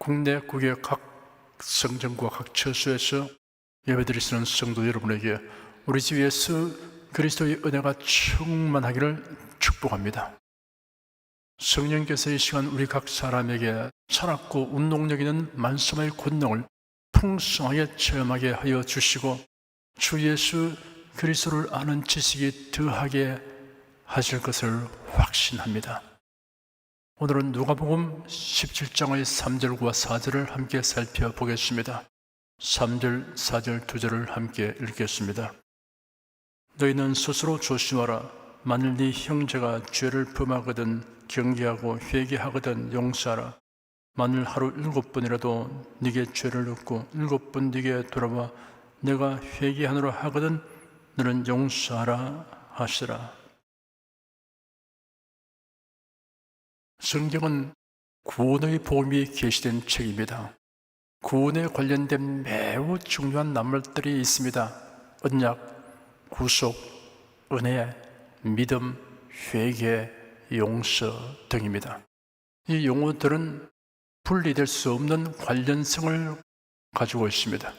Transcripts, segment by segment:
국내 국외 각 성전과 각 처소에서 예배드리시는 성도 여러분에게 우리 주 예수 그리스도의 은혜가 충만하기를 축복합니다. 성령께서 이 시간 우리 각 사람에게 차갑고 운동력 있는 말씀의 권능을 풍성하게 체험하게 하여 주시고 주 예수 그리스도를 아는 지식이 더하게 하실 것을 확신합니다. 오늘은 누가복음 17장의 3절과 4절을 함께 살펴보겠습니다. 3절, 4절, 2절을 함께 읽겠습니다. 너희는 스스로 조심하라. 만일 네 형제가 죄를 범하거든 경계하고 회개하거든 용서하라. 만일 하루 7번이라도 네게 죄를 얻고 7번 네게 돌아와 내가 회개하노라 하거든 너는 용서하라 하시라. 성경은 구원의 복음이 계시된 책입니다. 구원에 관련된 매우 중요한 낱말들이 있습니다. 언약, 구속, 은혜, 믿음, 회개, 용서 등입니다. 이 용어들은 분리될 수 없는 관련성을 가지고 있습니다.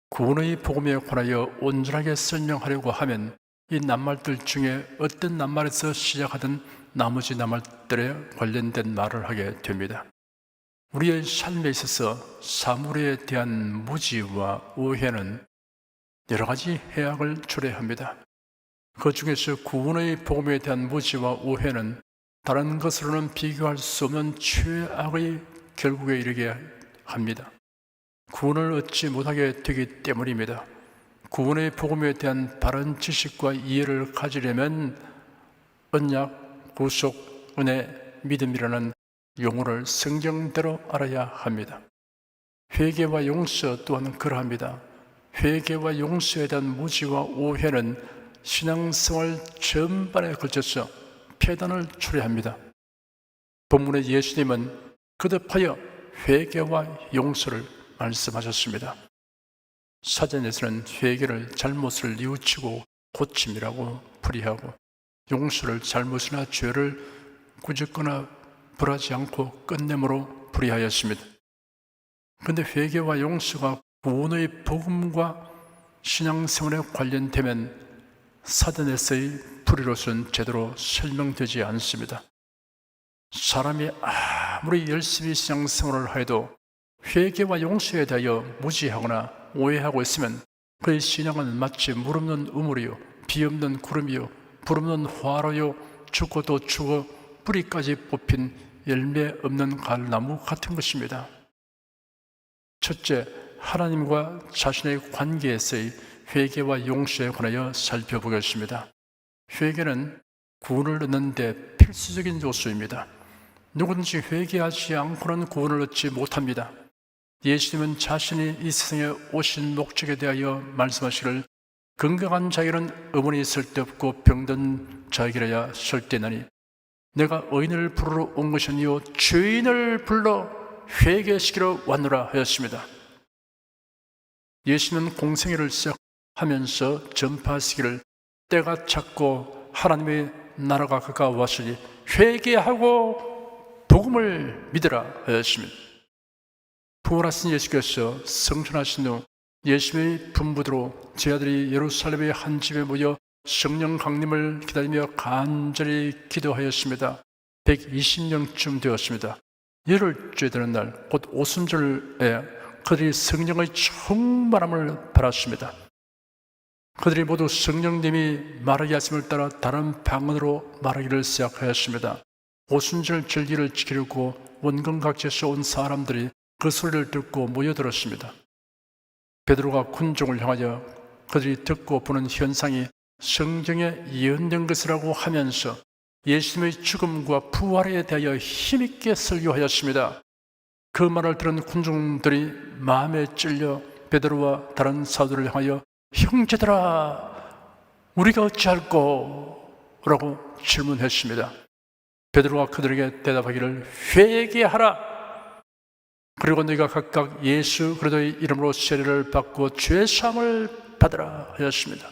구원의 복음에 관하여 온전하게 설명하려고 하면 이 낱말들 중에 어떤 낱말에서 시작하든 나머지 낱말들에 관련된 말을 하게 됩니다. 우리의 삶에 있어서 사물에 대한 무지와 오해는 여러 가지 해악을 초래합니다. 그 중에서 구원의 복음에 대한 무지와 오해는 다른 것으로는 비교할 수 없는 최악의 결국에 이르게 합니다. 구원을 얻지 못하게 되기 때문입니다. 구원의 복음에 대한 바른 지식과 이해를 가지려면 언약, 구속, 은혜, 믿음이라는 용어를 성경대로 알아야 합니다. 회개와 용서 또한 그러합니다. 회개와 용서에 대한 무지와 오해는 신앙생활 전반에 걸쳐서 폐단을 초래합니다. 본문의 예수님은 거듭하여 회개와 용서를 말씀하셨습니다. 사전에서는 회개를 잘못을 뉘우치고 고침이라고 풀이하고 용서를 잘못이나 죄를 꾸짖거나 벌하지 않고 끝냄으로 풀이하였습니다. 그런데 회개와 용서가 구원의 복음과 신앙생활에 관련되면 사전에서의 풀이로서는 제대로 설명되지 않습니다. 사람이 아무리 열심히 신앙생활을 해도 회개와 용서에 대하여 무지하거나 오해하고 있으면 그의 신앙은 마치 물 없는 우물이요 비 없는 구름이요 불 없는 화로요 죽어도 죽어 뿌리까지 뽑힌 열매 없는 가을나무 같은 것입니다. 첫째, 하나님과 자신의 관계에서의 회개와 용서에 관하여 살펴보겠습니다. 회개는 구원을 얻는 데 필수적인 요소입니다. 누구든지 회개하지 않고는 구원을 얻지 못합니다. 예수님은 자신이 이 세상에 오신 목적에 대하여 말씀하시기를 건강한 자에게는 어머니 쓸데없고 병든 자에게라야 쓸데나니 내가 의인을 부르러 온 것이 아니요 죄인을 불러 회개시키러 왔노라 하였습니다. 예수님은 공생애를 시작하면서 전파하시기를 때가 찼고 하나님의 나라가 가까워왔으니 회개하고 복음을 믿으라 하였습니다. 부활하신 예수께서 성천하신 후 예수님의 분부대로 제자들이 예루살렘의 한 집에 모여 성령 강림을 기다리며 간절히 기도하였습니다. 120년쯤 되었습니다. 열흘째 되는 날, 곧 오순절에 그들이 성령의 충만함을 받았습니다. 그들이 모두 성령님이 말하게 하심을 따라 다른 방언으로 말하기를 시작하였습니다. 오순절 절기를 지키려고 원근 각지에서 온 사람들이 그 소리를 듣고 모여들었습니다. 베드로가 군중을 향하여 그들이 듣고 보는 현상이 성경에 예언된 것이라고 하면서 예수님의 죽음과 부활에 대하여 힘있게 설교하였습니다. 그 말을 들은 군중들이 마음에 찔려 베드로와 다른 사도를 향하여 형제들아 우리가 어찌할꼬? 라고 질문했습니다. 베드로가 그들에게 대답하기를 회개하라. 그리고 너희가 각각 예수 그리스도의 이름으로 세례를 받고 죄사함을 받으라 하였습니다.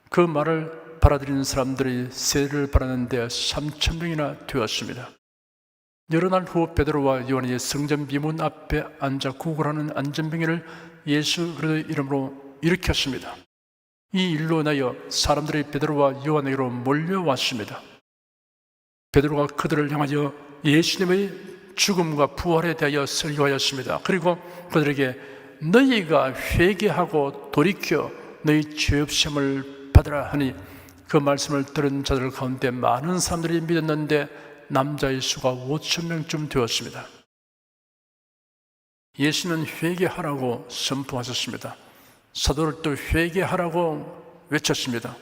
그 말을 받아들이는 사람들이 세례를 받았는데 3,000명이나 되었습니다. 여러 날 후 베드로와 요한이 성전 미문 앞에 앉아 구걸하는 안전병기를 예수 그리스도의 이름으로 일으켰습니다. 이 일로 인하여 사람들이 베드로와 요한에게로 몰려왔습니다. 베드로가 그들을 향하여 예수님의 죽음과 부활에 대하여 설교하였습니다. 그리고 그들에게 너희가 회개하고 돌이켜 너희 죄업심을 받으라 하니 그 말씀을 들은 자들 가운데 많은 사람들이 믿었는데 남자의 수가 5,000명쯤 되었습니다. 예수는 회개하라고 선포하셨습니다. 사도들도 회개하라고 외쳤습니다.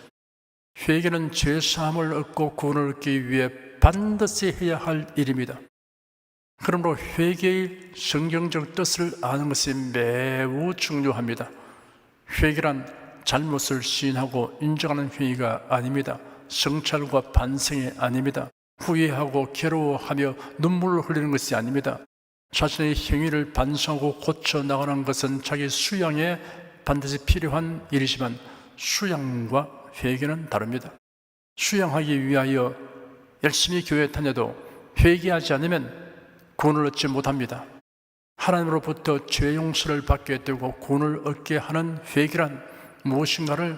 회개는 죄사함을 얻고 구원을 얻기 위해 반드시 해야 할 일입니다. 그러므로 회개의 성경적 뜻을 아는 것이 매우 중요합니다. 회개란 잘못을 시인하고 인정하는 회의가 아닙니다. 성찰과 반성이 아닙니다. 후회하고 괴로워하며 눈물을 흘리는 것이 아닙니다. 자신의 행위를 반성하고 고쳐나가는 것은 자기 수양에 반드시 필요한 일이지만 수양과 회개는 다릅니다. 수양하기 위하여 열심히 교회에 다녀도 회개하지 않으면 구원을 얻지 못합니다. 하나님으로부터 죄 용서를 받게 되고 구원을 얻게 하는 회개란 무엇인가를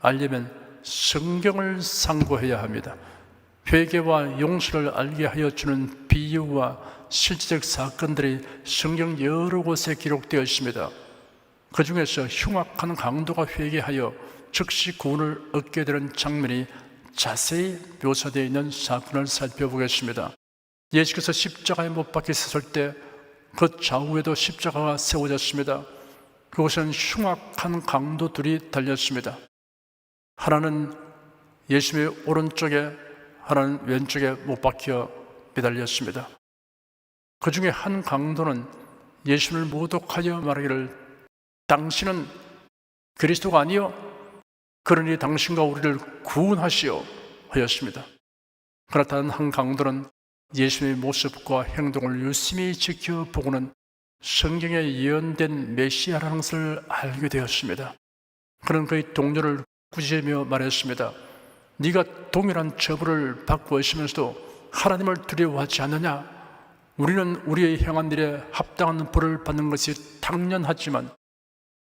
알려면 성경을 상고해야 합니다. 회개와 용서를 알게 하여 주는 비유와 실제적 사건들이 성경 여러 곳에 기록되어 있습니다. 그 중에서 흉악한 강도가 회개하여 즉시 구원을 얻게 되는 장면이 자세히 묘사되어 있는 사건을 살펴보겠습니다. 예수께서 십자가에 못 박히셨을 때 그 좌우에도 십자가가 세워졌습니다. 그곳은 흉악한 강도들이 달렸습니다. 하나는 예수님의 오른쪽에, 하나는 왼쪽에 못 박혀 매달렸습니다. 그 중에 한 강도는 예수님을 모독하여 말하기를 당신은 그리스도가 아니요 그러니 당신과 우리를 구원하시오 하였습니다. 그러나 다른 한 강도는 예수님의 모습과 행동을 유심히 지켜보고는 성경에 예언된 메시아라는 것을 알게 되었습니다. 그는 그의 동료를 꾸짖으며 말했습니다. 네가 동일한 처벌을 받고 있으면서도 하나님을 두려워하지 않느냐? 우리는 우리의 행한 일에 합당한 벌을 받는 것이 당연하지만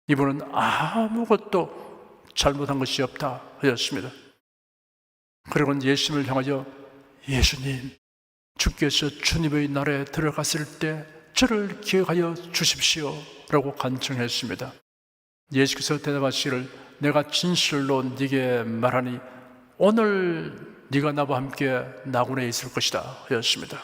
이분은 아무것도 잘못한 것이 없다 하였습니다. 그리고는 예수님을 향하여 예수님, 주께서 주님의 나라에 들어갔을 때 저를 기억하여 주십시오 라고 간청했습니다. 예수께서 대답하시기를 내가 진실로 네게 말하니 오늘 네가 나와 함께 낙원에 있을 것이다 하였습니다.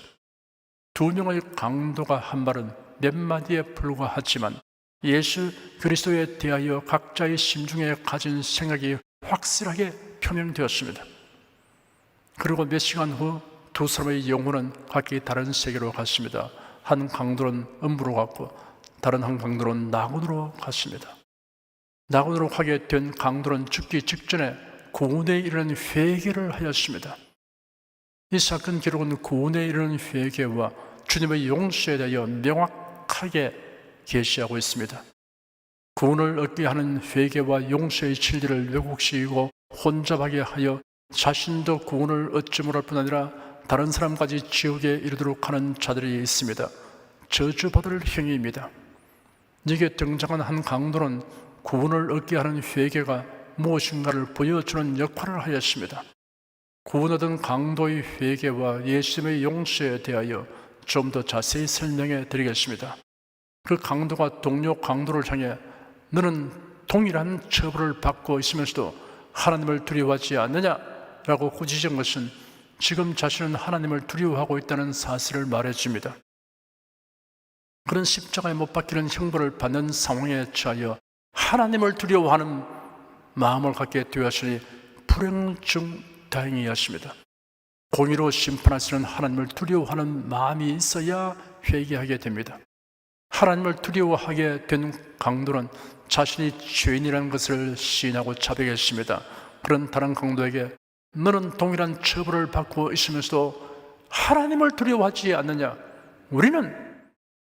두 명의 강도가 한 말은 몇 마디에 불과하지만 예수 그리스도에 대하여 각자의 심중에 가진 생각이 확실하게 표명되었습니다. 그리고 몇 시간 후 두 사람의 영혼은 각기 다른 세계로 갔습니다. 한 강도는 음부로 갔고 다른 한 강도는 낙원으로 갔습니다. 낙원으로 가게 된 강도는 죽기 직전에 구원에 이르는 회개를 하였습니다. 이 사건 기록은 구원에 이르는 회개와 주님의 용서에 대하여 명확하게 계시하고 있습니다. 구원을 얻게 하는 회개와 용서의 진리를 왜곡시키고 혼잡하게 하여 자신도 구원을 얻지 못할 뿐 아니라 다른 사람까지 지옥에 이르도록 하는 자들이 있습니다. 저주받을 행위입니다. 여기에 등장한 한 강도는 구원을 얻게 하는 회개가 무엇인가를 보여주는 역할을 하였습니다. 구원 얻은 강도의 회개와 예수님의 용서에 대하여 좀 더 자세히 설명해 드리겠습니다. 그 강도가 동료 강도를 향해 너는 동일한 처벌을 받고 있으면서도 하나님을 두려워하지 않느냐라고 꾸짖은 것은 지금 자신은 하나님을 두려워하고 있다는 사실을 말해줍니다. 그런 십자가에 못 박히는 형벌을 받는 상황에 처하여 하나님을 두려워하는 마음을 갖게 되었으니 불행 중 다행이었습니다. 공의로 심판하시는 하나님을 두려워하는 마음이 있어야 회개하게 됩니다. 하나님을 두려워하게 된 강도는 자신이 죄인이라는 것을 시인하고 자백했습니다. 그런 다른 강도에게 너는 동일한 처벌을 받고 있으면서도 하나님을 두려워하지 않느냐? 우리는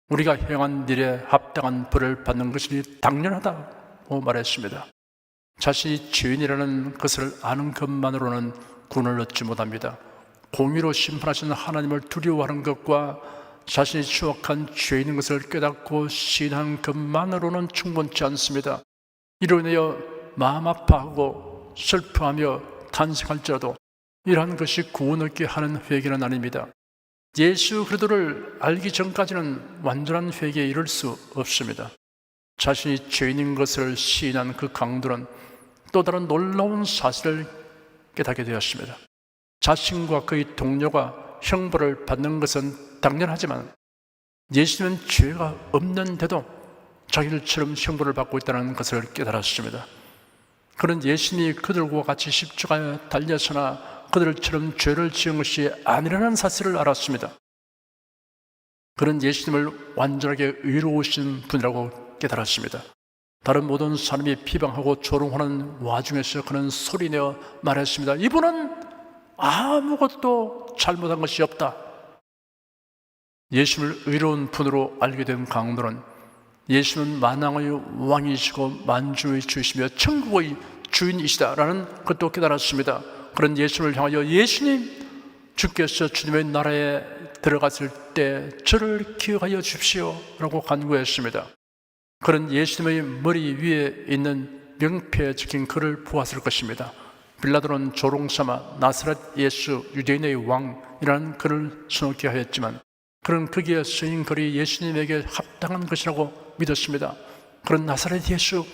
우리가 행한 일에 합당한 벌을 받는 것이 당연하다고 말했습니다. 자신이 죄인이라는 것을 아는 것만으로는 구원을 얻지 못합니다. 공의로 심판하시는 하나님을 두려워하는 것과 자신이 추악한 죄인인 것을 깨닫고 시인한 것만으로는 충분치 않습니다. 이로 인하여 마음 아파하고 슬퍼하며 탄식할지라도 이러한 것이 구원 얻게 하는 회개는 아닙니다. 예수 그리스도를 알기 전까지는 완전한 회개에 이를 수 없습니다. 자신이 죄인인 것을 시인한 그 강도는 또 다른 놀라운 사실을 깨닫게 되었습니다. 자신과 그의 동료가 형벌을 받는 것은 당연하지만 예수님은 죄가 없는데도 자기들처럼 형벌을 받고 있다는 것을 깨달았습니다. 그는 예수님이 그들과 같이 십자가에 달려서나 그들처럼 죄를 지은 것이 아니라는 사실을 알았습니다. 그는 예수님을 완전하게 의로우신 분이라고 깨달았습니다. 다른 모든 사람이 비방하고 조롱하는 와중에서 그는 소리내어 말했습니다. 이분은 아무것도 잘못한 것이 없다. 예수님을 의로운 분으로 알게 된 강도는 예수는 만왕의 왕이시고 만주의 주이시며 천국의 주인이시다라는 것도 깨달았습니다. 그런 예수를 향하여 예수님, 주께서 주님의 나라에 들어갔을 때 저를 기억하여 주십시오 라고 간구했습니다. 그런 예수님의 머리 위에 있는 명패에 적힌 글을 보았을 것입니다. 빌라도는 조롱삼아 나사렛 예수 유대인의 왕이라는 글을 써놓게 하였지만 그는 거기에 쓰인 글이 예수님에게 합당한 것이라고 믿었습니다. 그런 나사렛 예수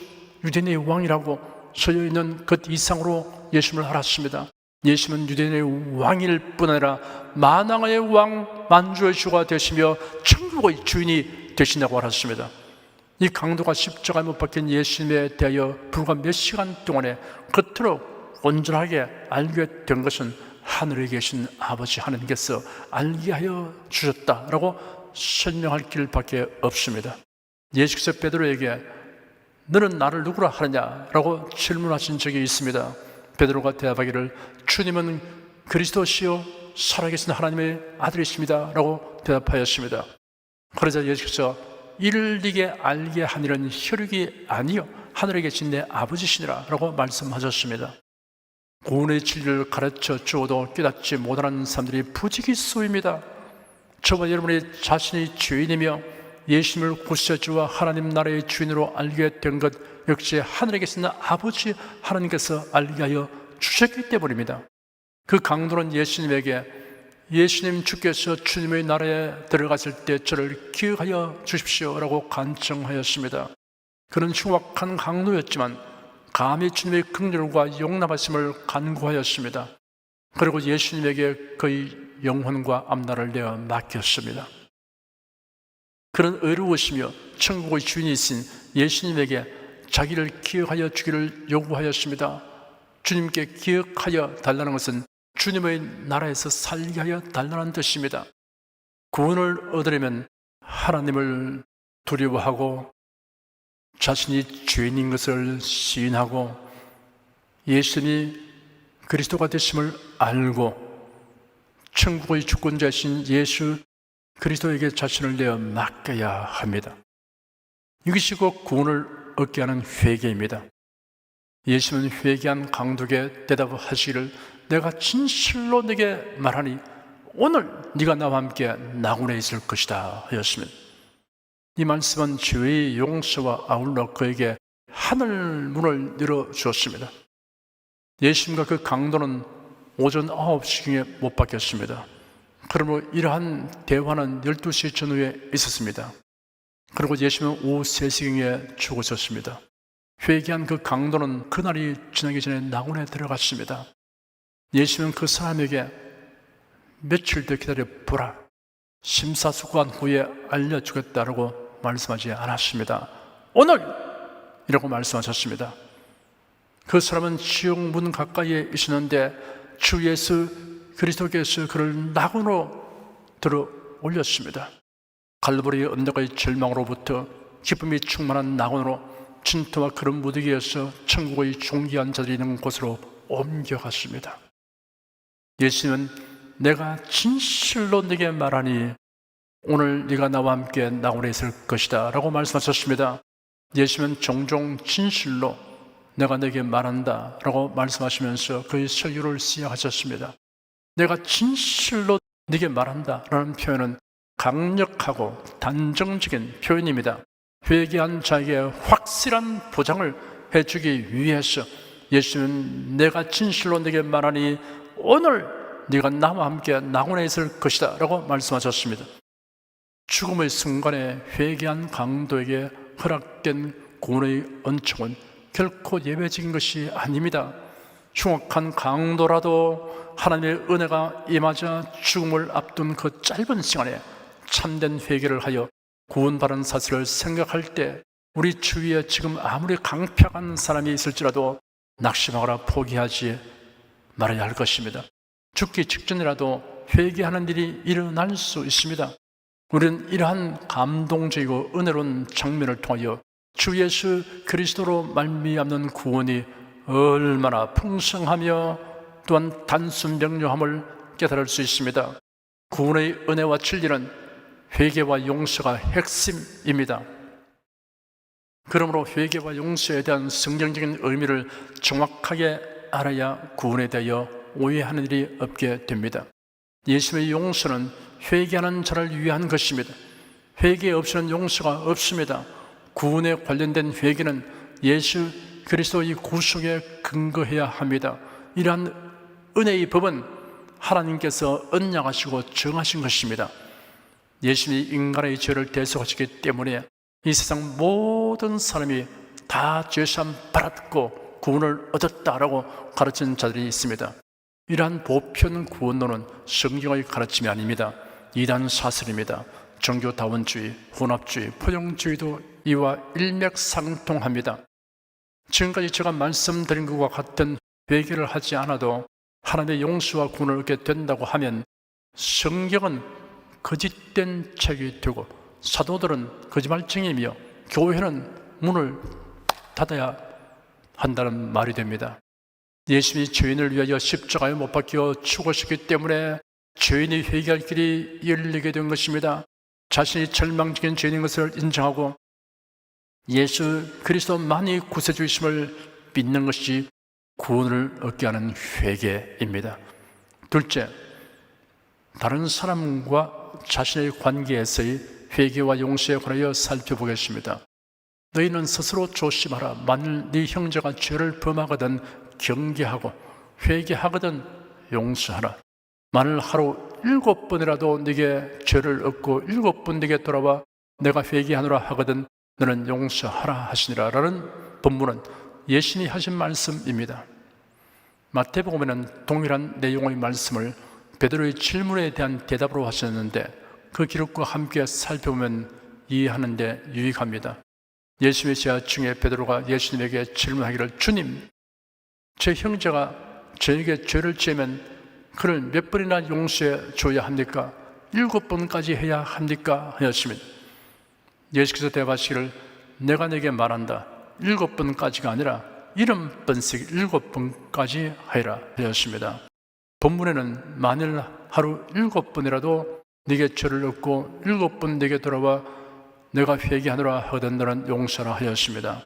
유대인의 왕이라고 써있는 것 이상으로 예수님을 알았습니다. 예수님은 유대인의 왕일 뿐 아니라 만왕의 왕, 만주의 주가 되시며 천국의 주인이 되신다고 알았습니다. 이 강도가 십자가에 못 박힌 예수님에 대하여 불과 몇 시간 동안에 겉으로 온전하게 알게 된 것은 하늘에 계신 아버지 하나님께서 알게 하여 주셨다라고 설명할 길밖에 없습니다. 예수께서 베드로에게 너는 나를 누구라 하느냐라고 질문하신 적이 있습니다. 베드로가 대답하기를 주님은 그리스도시요 살아계신 하나님의 아들이십니다 라고 대답하였습니다. 그러자 예수께서 이를 네게 알게 하니는 혈육이 아니요 하늘에 계신 내 아버지시니라 라고 말씀하셨습니다. 구원의 진리를 가르쳐 주어도 깨닫지 못하는 사람들이 부지기수입니다. 저와 여러분이 자신이 죄인이며 예수님을 구세주와 하나님 나라의 주인으로 알게 된 것 역시 하늘에 계신 아버지 하나님께서 알게 하여 주셨기 때문입니다. 그 강도는 예수님에게 예수님 주께서 주님의 나라에 들어갔을 때 저를 기억하여 주십시오 라고 간청하였습니다. 그는 흉악한 강도였지만 감히 주님의 긍휼과 용납하심을 간구하였습니다. 그리고 예수님에게 그의 영혼과 앞날을 내어 맡겼습니다. 그는 의로우시며 천국의 주인이신 예수님에게 자기를 기억하여 주기를 요구하였습니다. 주님께 기억하여 달라는 것은 주님의 나라에서 살게 하여 달라는 뜻입니다. 구원을 얻으려면 하나님을 두려워하고 자신이 죄인인 것을 시인하고 예수님이 그리스도가 되심을 알고 천국의 주권자이신 예수 그리스도에게 자신을 내어 맡겨야 합니다. 이것이 곧 구원을 얻게 하는 회개입니다. 예수님은 회개한 강도에게 대답하시기를 내가 진실로 네게 말하니 오늘 네가 나와 함께 낙원에 있을 것이다 하였습니다. 이 말씀은 죄의 용서와 아울러 그에게 하늘 문을 열어주었습니다. 예수님과 그 강도는 오전 9시경에 못 박혔습니다. 그러므로 이러한 대화는 12시 전후에 있었습니다. 그리고 예수님은 오후 3시경에 죽으셨습니다. 회개한 그 강도는 그날이 지나기 전에 낙원에 들어갔습니다. 예수님은 그 사람에게 며칠 더 기다려 보라, 심사숙고한 후에 알려주겠다라고 말씀하지 않았습니다. 오늘! 이라고 말씀하셨습니다. 그 사람은 지옥 문 가까이에 있었는데 주 예수 그리스도께서 그를 낙원으로 들어 올렸습니다. 갈보리 언덕의 절망으로부터 기쁨이 충만한 낙원으로 진토와 그런 무더기에서 천국의 존귀한 자들이 있는 곳으로 옮겨갔습니다. 예수님은 내가 진실로 네게 말하니 오늘 네가 나와 함께 낙원에 있을 것이다 라고 말씀하셨습니다. 예수님은 종종 진실로 내가 네게 말한다 라고 말씀하시면서 그의 설교를 시작하셨습니다. 내가 진실로 네게 말한다 라는 표현은 강력하고 단정적인 표현입니다. 회개한 자에게 확실한 보장을 해주기 위해서 예수님은 내가 진실로 네게 말하니 오늘 네가 나와 함께 낙원에 있을 것이다 라고 말씀하셨습니다. 죽음의 순간에 회개한 강도에게 허락된 구원의 은총은 결코 예외적인 것이 아닙니다. 흉악한 강도라도 하나님의 은혜가 임하자 죽음을 앞둔 그 짧은 시간에 참된 회개를 하여 구원받은 사실을 생각할 때 우리 주위에 지금 아무리 강팍한 사람이 있을지라도 낙심하거나 포기하지 말아야 할 것입니다. 죽기 직전이라도 회개하는 일이 일어날 수 있습니다. 우리는 이러한 감동적이고 은혜로운 장면을 통하여 주 예수 그리스도로 말미암는 구원이 얼마나 풍성하며 또한 단순 명료함을 깨달을 수 있습니다. 구원의 은혜와 진리는 회개와 용서가 핵심입니다. 그러므로 회개와 용서에 대한 성경적인 의미를 정확하게 알아야 구원에 대하여 오해하는 일이 없게 됩니다. 예수의 용서는 회개하는 자를 위한 것입니다. 회개 없이는 용서가 없습니다. 구원에 관련된 회개는 예수 그리스도의 구속에 근거해야 합니다. 이러한 은혜의 법은 하나님께서 언약하시고 정하신 것입니다. 예수님이 인간의 죄를 대속하시기 때문에 이 세상 모든 사람이 다 죄사함 받았고 구원을 얻었다라고 가르치는 자들이 있습니다. 이러한 보편 구원론은 성경의 가르침이 아닙니다. 이단 사설입니다. 종교다원주의, 혼합주의, 포용주의도 이와 일맥상통합니다. 지금까지 제가 말씀드린 것과 같은 회개를 하지 않아도 하나님의 용서와 구원을 얻게 된다고 하면 성경은 거짓된 책이 되고 사도들은 거짓말쟁이며 교회는 문을 닫아야 한다는 말이 됩니다. 예수님이 죄인을 위하여 십자가에 못 박혀 죽으셨기 때문에 죄인이 회개할 길이 열리게 된 것입니다. 자신이 절망적인 죄인인 것을 인정하고 예수 그리스도만이 구세주이심을 믿는 것이 구원을 얻게 하는 회개입니다. 둘째, 다른 사람과 자신의 관계에서의 회개와 용서에 관하여 살펴보겠습니다. 너희는 스스로 조심하라. 만일 네 형제가 죄를 범하거든 경계하고 회개하거든 용서하라. 만일 하루 7번이라도 네게 죄를 얻고 7번 네게 돌아와 내가 회개하노라 하거든 너는 용서하라 하시니라 라는 본문은 예수님이 하신 말씀입니다. 마태복음에는 동일한 내용의 말씀을 베드로의 질문에 대한 대답으로 하셨는데 그 기록과 함께 살펴보면 이해하는 데 유익합니다. 예수님의 제자 중에 베드로가 예수님에게 질문하기를 주님, 제 형제가 저에게 죄를 지으면 그를 몇 번이나 용서해 줘야 합니까? 7번까지 해야 합니까? 하였습니다. 예수께서 대답하시기를 내가 네게 말한다. 7번까지가 아니라 70번씩 7번까지 하리라 하였습니다. 본문에는 만일 하루 7번이라도 네게 죄를 얻고 7번 네게 돌아와 내가 회개하노라 하거든 너는 용서하라 하였습니다.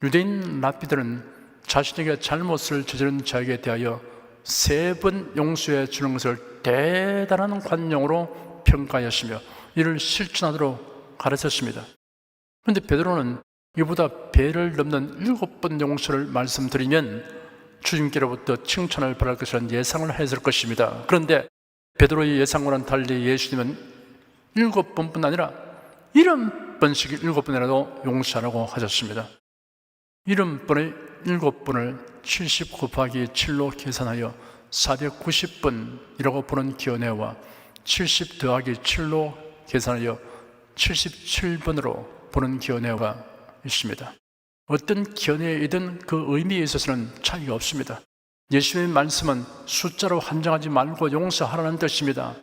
유대인 랍비들은 자신에게 잘못을 저지른 자에게 대하여 3번 용서해 주는 것을 대단한 관용으로 평가하였으며 이를 실천하도록 가르쳤습니다. 그런데 베드로는 이보다 배를 넘는 7번 용서를 말씀드리면 주님께로부터 칭찬을 받을 것이라는 예상을 했을 것입니다. 그런데 베드로의 예상과는 달리 예수님은 7번뿐 아니라 70번씩 7번이라도 용서하라고 하셨습니다. 70번의 7번을 70 곱하기 7로 계산하여 490번이라고 보는 견해와 70 더하기 7로 계산하여 77번으로 보는 견해가 있습니다. 어떤 견해이든 그 의미에 있어서는 차이가 없습니다. 예수님의 말씀은 숫자로 한정하지 말고 용서하라는 뜻입니다.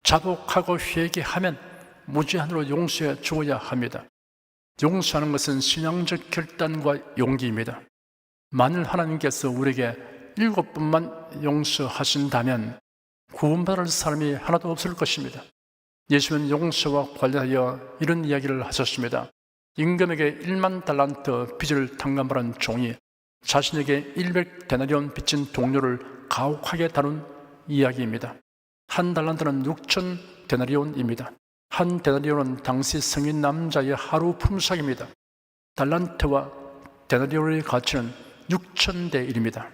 자복하고 회개하면 무제한으로 용서해 주어야 합니다. 용서하는 것은 신앙적 결단과 용기입니다. 만일 하나님께서 우리에게 7번만 용서하신다면 구원받을 사람이 하나도 없을 것입니다. 예수님은 용서와 관련하여 이런 이야기를 하셨습니다. 임금에게 1만 달란트 빚을 탕감받은 종이 자신에게 100데나리온 빚진 동료를 가혹하게 다룬 이야기입니다. 한 달란트는 6천 데나리온입니다. 한 데나리온은 당시 성인 남자의 하루 품삯입니다. 달란트와 데나리온의 가치는 6,000대 1입니다.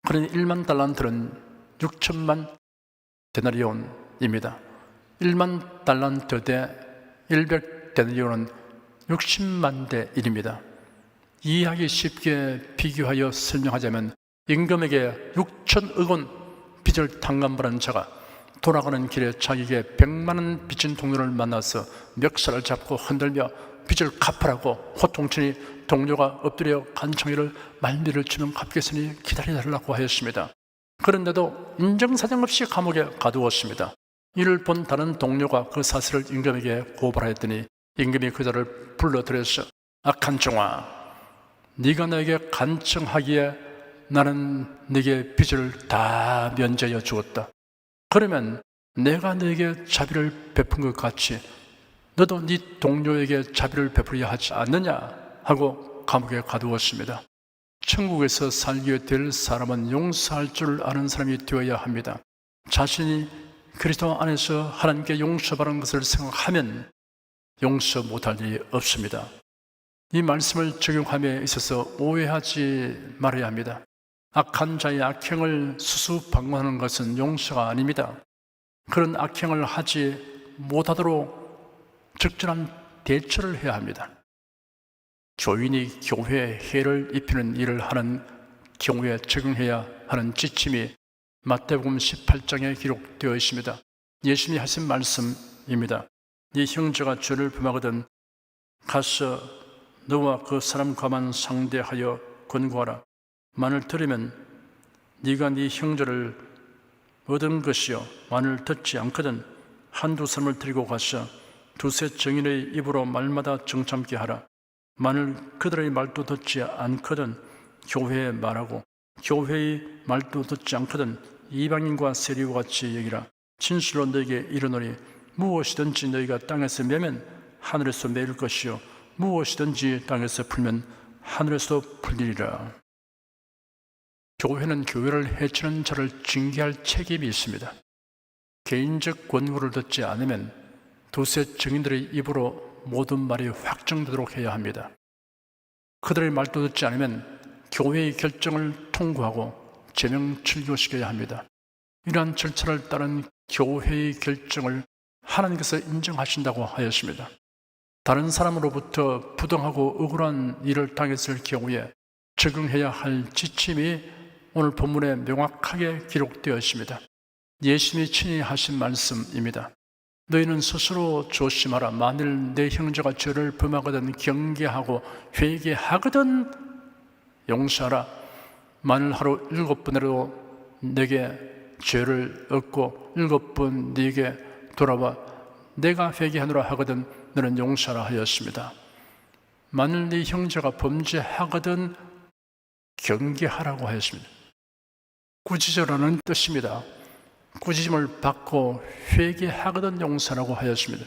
그러니 1만 달란트는 6천만 데나리온입니다. 1만 달란트 대 100 데나리온은 60만 대 1입니다. 이해하기 쉽게 비교하여 설명하자면 임금에게 6천억 원 빚을 탕감받은 자가 돌아가는 길에 자기에게 100만 원 빚진 동료를 만나서 멱살을 잡고 흔들며 빚을 갚으라고 호통치니 동료가 엎드려 간청이를 말미를 치면 갚겠으니 기다려달라고 하였습니다. 그런데도 인정사정 없이 감옥에 가두었습니다. 이를 본 다른 동료가 그 사실을 임금에게 고발하였더니 임금이 그자를 불러들여서 악한 종아, 네가 나에게 간청하기에 나는 네게 빚을 다 면제하여 주었다. 그러면 내가 네게 자비를 베푼 것 같이 너도 네 동료에게 자비를 베풀어야 하지 않느냐 하고 감옥에 가두었습니다. 천국에서 살게 될 사람은 용서할 줄 아는 사람이 되어야 합니다. 자신이 그리스도 안에서 하나님께 용서받은 것을 생각하면 용서 못할 일이 없습니다. 이 말씀을 적용함에 있어서 오해하지 말아야 합니다. 악한 자의 악행을 수수방관하는 것은 용서가 아닙니다. 그런 악행을 하지 못하도록 적절한 대처를 해야 합니다. 교인이 교회에 해를 입히는 일을 하는 경우에 적용해야 하는 지침이 마태복음 18장에 기록되어 있습니다. 예수님이 하신 말씀입니다. 네 형제가 죄를 범하거든 가서 너와 그 사람과만 상대하여 권고하라. 만일 들으면 네가 네 형제를 얻은 것이요 만일 듣지 않거든 한두 사람을 데리고 가서 두세 정인의 입으로 말마다 정참게 하라. 만일 그들의 말도 듣지 않거든 교회에 말하고 교회의 말도 듣지 않거든 이방인과 세리와 같이 여기라. 진실로 너에게 이르노니 무엇이든지 너희가 땅에서 매면 하늘에서 매일 것이요 무엇이든지 땅에서 풀면 하늘에서 풀리리라. 교회는 교회를 해치는 자를 징계할 책임이 있습니다. 개인적 권고를 듣지 않으면 두세 증인들의 입으로 모든 말이 확정되도록 해야 합니다. 그들의 말도 듣지 않으면 교회의 결정을 통고하고 제명 출교시켜야 합니다. 이러한 절차를 따른 교회의 결정을 하나님께서 인정하신다고 하였습니다. 다른 사람으로부터 부당하고 억울한 일을 당했을 경우에 적용해야 할 지침이 오늘 본문에 명확하게 기록되어 있습니다. 예수님이 친히 하신 말씀입니다. 너희는 스스로 조심하라. 만일 내 형제가 죄를 범하거든 경계하고 회개하거든 용서하라. 만일 하루 7번이라도 내게 죄를 얻고 7번 네게 돌아와 내가 회개하노라 하거든 너는 용서하라 하였습니다. 만일 네 형제가 범죄하거든 경계하라고 하였습니다. 꾸짖으라는 뜻입니다. 꾸짖음을 받고 회개하거든 용서라고 하였습니다.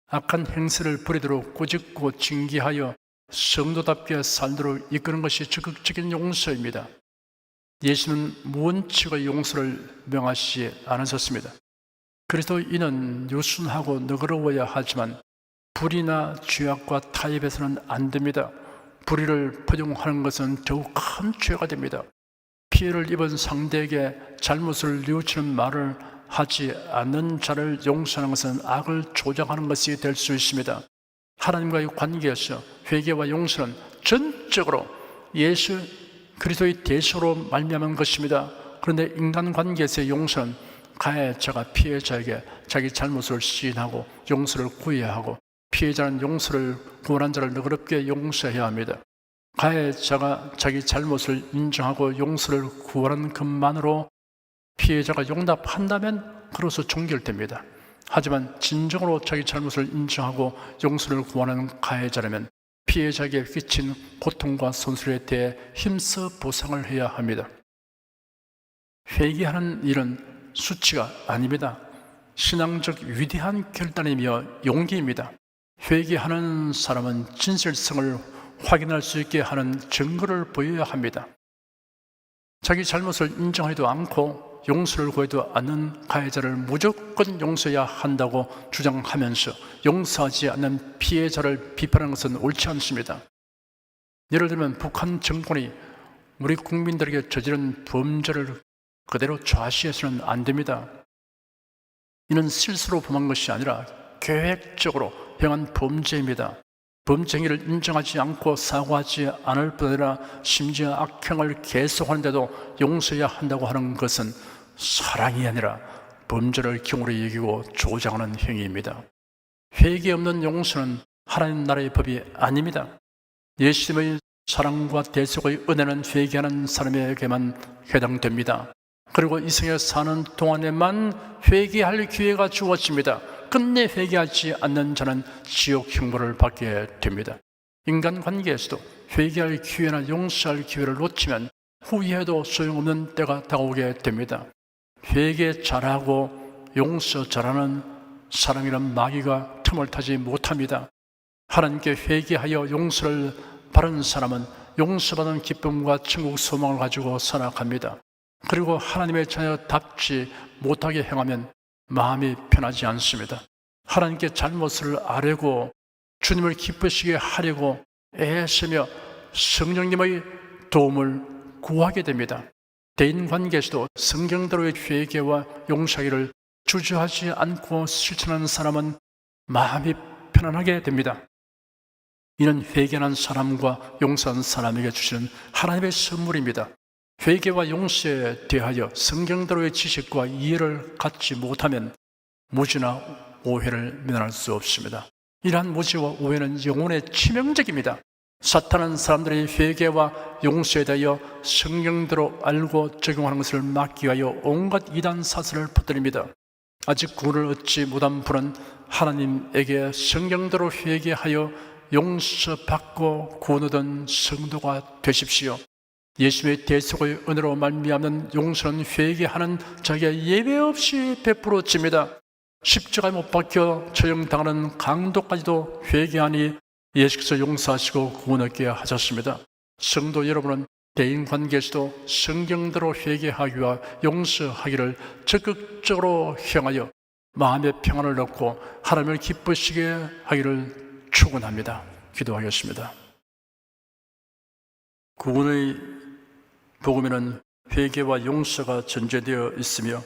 악한 행세를 버리도록 꾸짖고 징계하여 성도답게 살도록 이끄는 것이 적극적인 용서입니다. 예수는 무원칙의 용서를 명하시지 않으셨습니다. 그리스도인은 유순하고 너그러워야 하지만 불의나 죄악과 타협해서는 안 됩니다. 불의를 포용하는 것은 더욱 큰 죄가 됩니다. 피해를 입은 상대에게 잘못을 뉘우치는 말을 하지 않는 자를 용서하는 것은 악을 조장하는 것이 될 수 있습니다. 하나님과의 관계에서 회개와 용서는 전적으로 예수 그리스도의 대속으로 말미암은 것입니다. 그런데 인간관계에서의 용서는 가해자가 피해자에게 자기 잘못을 시인하고 용서를 구해야 하고 피해자는 용서를 구원한 자를 너그럽게 용서해야 합니다. 가해자가 자기 잘못을 인정하고 용서를 구하는 것만으로 피해자가 용납한다면 그로서 종결됩니다. 하지만 진정으로 자기 잘못을 인정하고 용서를 구하는 가해자라면 피해자에게 끼친 고통과 손실에 대해 힘써 보상을 해야 합니다. 회개하는 일은 수치가 아닙니다. 신앙적 위대한 결단이며 용기입니다. 회개하는 사람은 진실성을 확인할 수 있게 하는 증거를 보여야 합니다. 자기 잘못을 인정하지도 않고 용서를 구해도 않는 가해자를 무조건 용서해야 한다고 주장하면서 용서하지 않는 피해자를 비판하는 것은 옳지 않습니다. 예를 들면 북한 정권이 우리 국민들에게 저지른 범죄를 그대로 좌시해서는 안 됩니다. 이는 실수로 범한 것이 아니라 계획적으로 행한 범죄입니다. 범죄 행위를 인정하지 않고 사과하지 않을 뿐 아니라 심지어 악행을 계속하는데도 용서해야 한다고 하는 것은 사랑이 아니라 범죄를 경우로 여기고 조장하는 행위입니다. 회개 없는 용서는 하나님 나라의 법이 아닙니다. 예수님의 사랑과 대속의 은혜는 회개하는 사람에게만 해당됩니다. 그리고 이 생에 사는 동안에만 회개할 기회가 주어집니다. 끝내 회개하지 않는 자는 지옥 형벌을 받게 됩니다. 인간관계에서도 회개할 기회나 용서할 기회를 놓치면 후회해도 소용없는 때가 다가오게 됩니다. 회개 잘하고 용서 잘하는 사람이란 마귀가 틈을 타지 못합니다. 하나님께 회개하여 용서를 바른 사람은 용서받은 기쁨과 천국 소망을 가지고 살아갑니다. 그리고 하나님의 자녀답지 못하게 행하면 마음이 편하지 않습니다. 하나님께 잘못을 아뢰고 주님을 기쁘시게 하려고 애쓰며 성령님의 도움을 구하게 됩니다. 대인관계에서도 성경대로의 회개와 용서하기를 주저하지 않고 실천하는 사람은 마음이 편안하게 됩니다. 이는 회개한 사람과 용서한 사람에게 주시는 하나님의 선물입니다. 회개와 용서에 대하여 성경대로의 지식과 이해를 갖지 못하면 무지나 오해를 면할 수 없습니다. 이러한 무지와 오해는 영혼에 치명적입니다. 사탄은 사람들의 회개와 용서에 대하여 성경대로 알고 적용하는 것을 막기 위하여 온갖 이단 사설을 퍼뜨립니다. 아직 구원을 얻지 못한 분은 하나님에게 성경대로 회개하여 용서받고 구원 얻은 성도가 되십시오. 예수의 대속의 은혜로 말미암는 용서는 회개하는 자에게 예외 없이 베풀어집니다. 십자가에 못 박혀 처형당하는 강도까지도 회개하니 예수께서 용서하시고 구원 얻게 하셨습니다. 성도 여러분은 대인관계에서도 성경대로 회개하기와 용서하기를 적극적으로 행하여 마음의 평안을 얻고 하나님을 기쁘시게 하기를 축원합니다. 기도하겠습니다. 구원의 복음에는 회개와 용서가 전제되어 있으며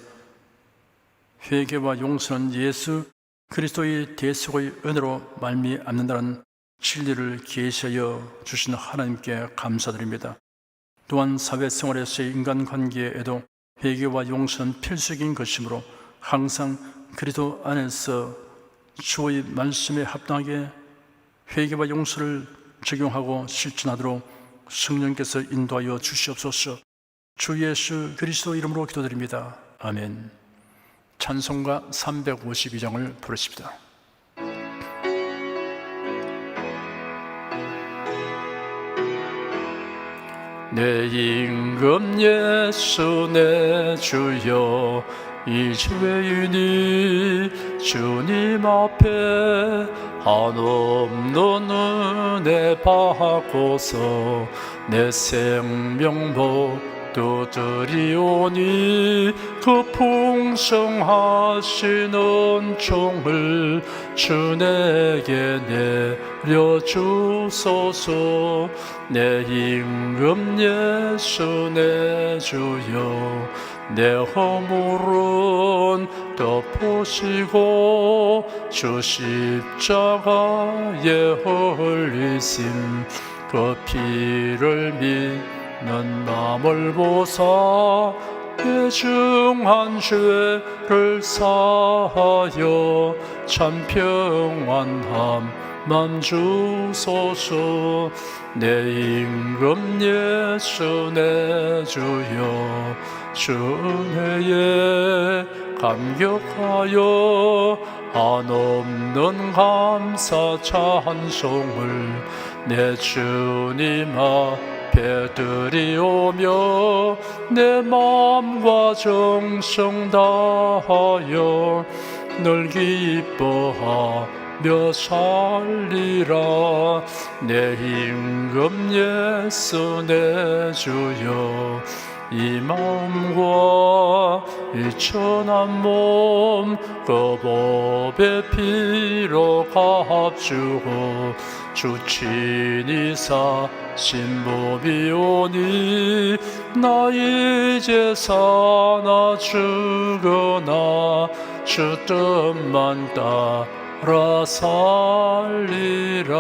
회개와 용서는 예수 그리스도의 대속의 은혜로 말미암는다는 진리를 계시하여 주신 하나님께 감사드립니다. 또한 사회생활에서의 인간관계에도 회개와 용서는 필수적인 것이므로 항상 그리스도 안에서 주의 말씀에 합당하게 회개와 용서를 적용하고 실천하도록 성령께서 인도하여 주시옵소서. 주 예수 그리스도 이름으로 기도드립니다. 아멘. 찬송가 352장을 부르십니다. 내 임금 예수 내 주여 이제이니 주님 앞에 한없는 은혜 받고서 내 생명 모두드리오니 그 풍성하신 은총을 주 내게 내려주소서. 내 임금 예수 내 주여 내 허물은 덮으시고 주 십자가에 흘리심 그 피를 믿는 남을 보사 예중한 죄를 사하여 참 평안함 맘 주소서. 내 임금 예수 내 주여 주 은혜에 감격하여 한없는 감사 찬송을 내 주님 앞에 드리오며 내 마음과 정성 다하여 늘 기뻐하며 살리라. 내 임금 예수 내 주여 이 마음과 이 천한 몸 그 법의 피로 값주고 주 친히 사신 법이오니 나 이제 사나 죽으나 주 뜻만 따라 살리라.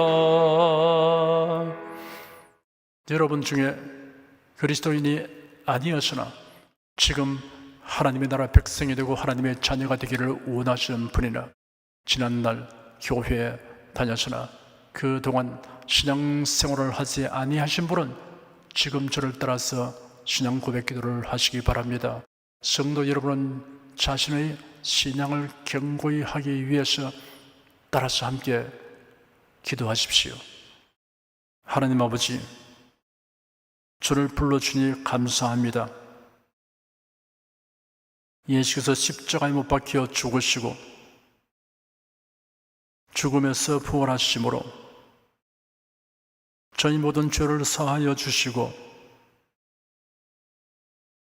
여러분 중에 그리스도인이 아니었으나 지금 하나님의 나라 백성이 되고 하나님의 자녀가 되기를 원하시는 분이나 지난날 교회에 다녔으나 그동안 신앙생활을 하지 아니하신 분은 지금 저를 따라서 신앙 고백 기도를 하시기 바랍니다. 성도 여러분은 자신의 신앙을 견고히 하기 위해서 따라서 함께 기도하십시오. 하나님 아버지, 주를 불러주니 감사합니다. 예수께서 십자가에 못 박혀 죽으시고 죽음에서 부활하심으로 저희 모든 죄를 사하여 주시고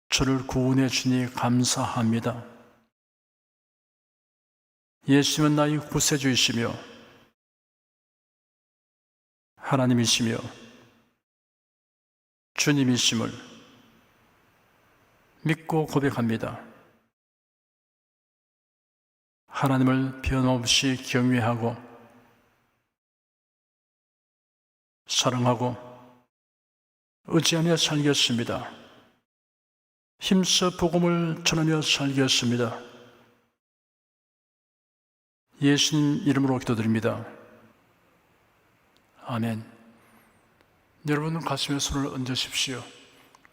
저를 구원해 주니 감사합니다. 예수님은 나의 구세주이시며 하나님이시며 주님이심을 믿고 고백합니다. 하나님을 변함없이 경외하고 사랑하고 의지하며 살겠습니다. 힘써 복음을 전하며 살겠습니다. 예수님 이름으로 기도드립니다. 아멘. 여러분 가슴에 손을 얹으십시오.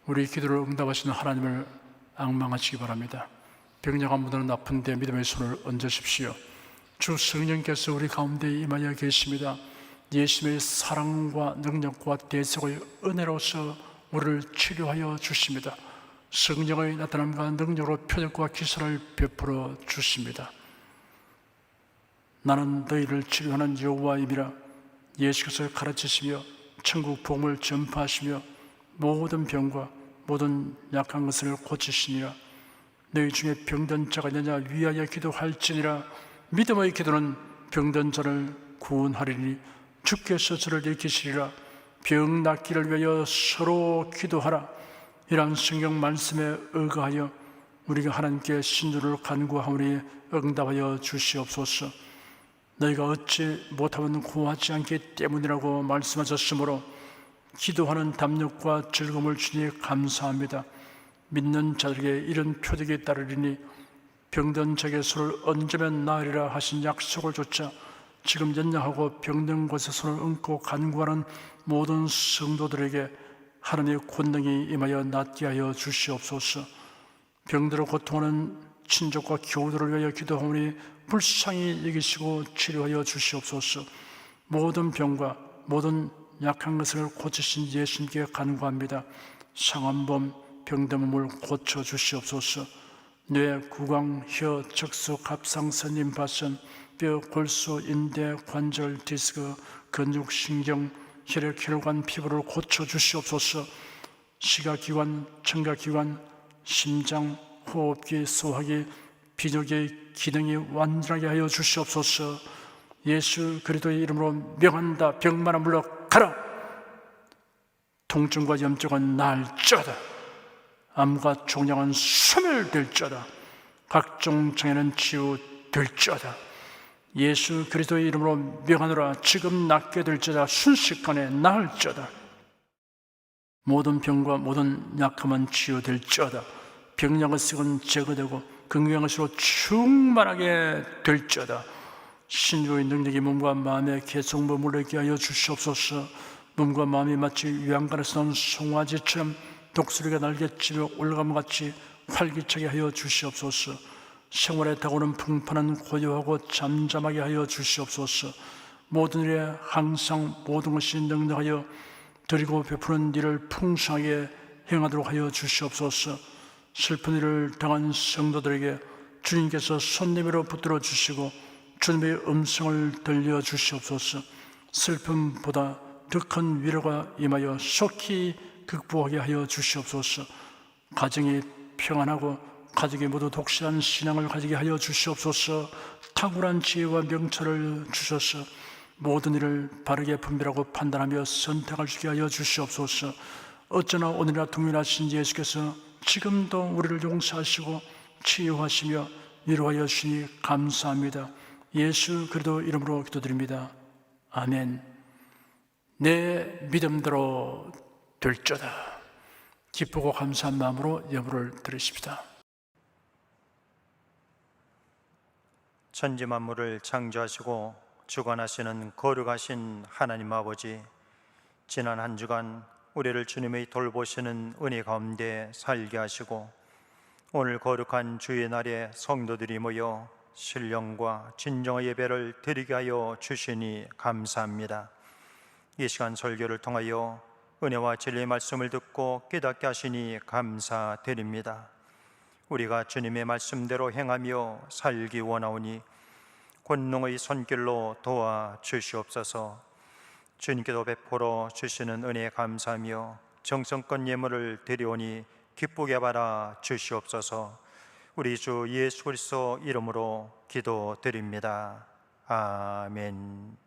우리 기도를 응답하시는 하나님을 앙망하시기 바랍니다. 병약한 분들은 아픈데 믿음의 손을 얹으십시오. 주 성령께서 우리 가운데 임하여 계십니다. 예수님의 사랑과 능력과 대속의 은혜로서 우리를 치료하여 주십니다. 성령의 나타남과 능력으로 표적과 기사를 베풀어 주십니다. 나는 너희를 치료하는 여호와임이라 예수께서 가르치시며 천국 복음을 전파하시며 모든 병과 모든 약한 것을 고치시니라. 너희 중에 병든 자가 있느냐 위하여 기도할지니라. 믿음의 기도는 병든 자를 구원하리니 주께서 저를 일으키시리라. 병 낫기를 위하여 서로 기도하라. 이러한 성경 말씀에 의거하여 우리가 하나님께 신주를 간구하오니 응답하여 주시옵소서. 너희가 얻지 못하면 구하지 않기 때문이라고 말씀하셨으므로 기도하는 담력과 즐거움을 주니 감사합니다. 믿는 자들에게 이런 표적이 따르리니 병든 자에게 손을 얹으면 나으리라 하신 약속을 조차 지금 연약하고 병든 곳에 손을 얹고 간구하는 모든 성도들에게 하나님의 권능이 임하여 낫게 하여 주시옵소서. 병들어 고통하는 친족과 교우들을 위하여 기도하오니 불쌍히 여기시고 치료하여 주시옵소서. 모든 병과 모든 약한 것을 고치신 예수님께 간구합니다. 상한범 병든 몸을 고쳐 주시옵소서. 뇌, 구강, 혀, 척수, 갑상선, 임파선, 뼈, 골수, 인대, 관절, 디스크, 근육, 신경, 혈액, 혈관, 피부를 고쳐 주시옵소서. 시각기관, 청각기관, 심장, 호흡기, 소화기, 비뇨기의 기능이 완전하게 하여 주시옵소서. 예수 그리스도의 이름으로 명한다. 병마나 물러가라. 통증과 염증은 나을지어다. 암과 종양은 소멸될지어다. 각종 장애는 치유될지어다. 예수 그리스도의 이름으로 명하노라. 지금 낫게 될지어다. 순식간에 나을지어다. 모든 병과 모든 약함은 치유될지어다. 병약의 썩은 제거되고 긍휼한 것으로 충만하게 될지어다. 신주의 능력이 몸과 마음에 계속 머물게 하여 주시옵소서. 몸과 마음이 마치 유황가에서 나온 송아지처럼 독수리가 날개치며 올가음같이 활기차게 하여 주시옵소서. 생활에 다가오는 풍파는 고요하고 잠잠하게 하여 주시옵소서. 모든 일에 항상 모든 것이 능력하여 드리고 베푸는 일을 풍성하게 행하도록 하여 주시옵소서. 슬픈 일을 당한 성도들에게 주님께서 손님으로 붙들어 주시고 주님의 음성을 들려 주시옵소서. 슬픔보다 더 큰 위로가 임하여 속히 극복하게 하여 주시옵소서. 가정이 평안하고 가족이 모두 독실한 신앙을 가지게 하여 주시옵소서. 탁월한 지혜와 명철을 주셔서 모든 일을 바르게 분별하고 판단하며 선택할 수 있게 하여 주시옵소서. 어쩌나 오늘이나 동일하신 예수께서 지금도 우리를 용서하시고 치유하시며 위로하여 주시니 감사합니다. 예수 그리스도 이름으로 기도드립니다. 아멘. 내 믿음대로 될저다. 기쁘고 감사한 마음으로 예물을 드리십시다. 천지 만물을 창조하시고 주관하시는 거룩하신 하나님 아버지, 지난 한 주간 우리를 주님의 돌보시는 은혜 가운데 살게 하시고 오늘 거룩한 주의 날에 성도들이 모여 신령과 진정의 예배를 드리게 하여 주시니 감사합니다. 이 시간 설교를 통하여 은혜와 진리의 말씀을 듣고 깨닫게 하시니 감사드립니다. 우리가 주님의 말씀대로 행하며 살기 원하오니 권능의 손길로 도와 주시옵소서. 주님께도 베풀어 주시는 은혜에 감사하며 정성껏 예물을 드리오니 기쁘게 받아 주시옵소서. 우리 주 예수 그리스도 이름으로 기도드립니다. 아멘.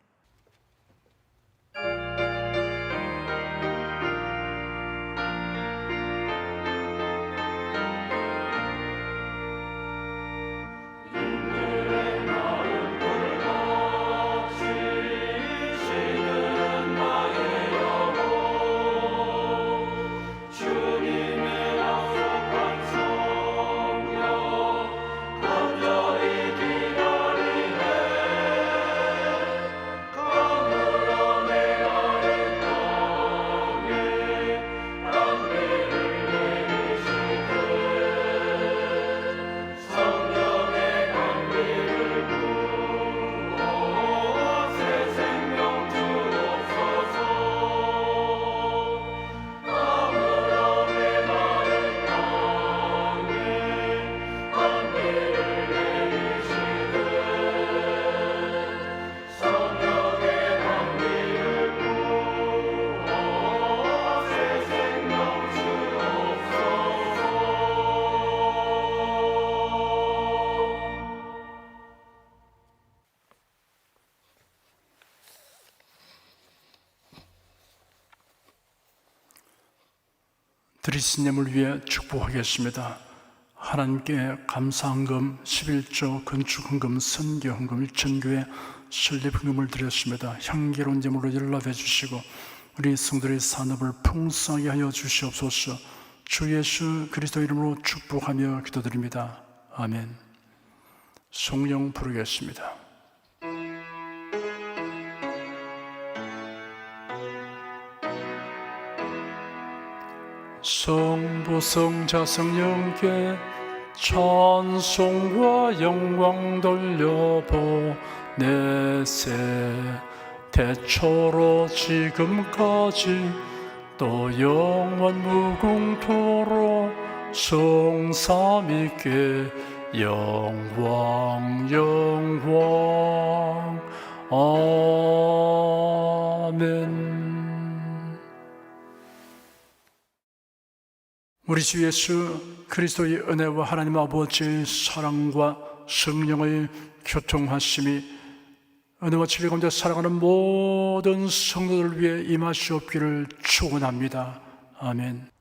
드리신 예물 위해 축복하겠습니다. 하나님께 감사헌금 11조 건축헌금 선교헌금 일천교회 설립헌금을 드렸습니다. 향기로운 예물로 연락해 주시고 우리 성도의 산업을 풍성하게 하여 주시옵소서. 주 예수 그리스도 이름으로 축복하며 기도드립니다. 아멘. 성령 부르겠습니다. 성부 성자 성령께 찬송과 영광 돌려보내세. 태초로 지금까지 또 영원 무궁토록 성삼위께 영광 영광. 아멘. 우리 주 예수 그리스도의 은혜와 하나님 아버지의 사랑과 성령의 교통하심이 은혜와 진리 가운데 살아가는 모든 성도들을 위해 임하시옵기를 축원합니다. 아멘.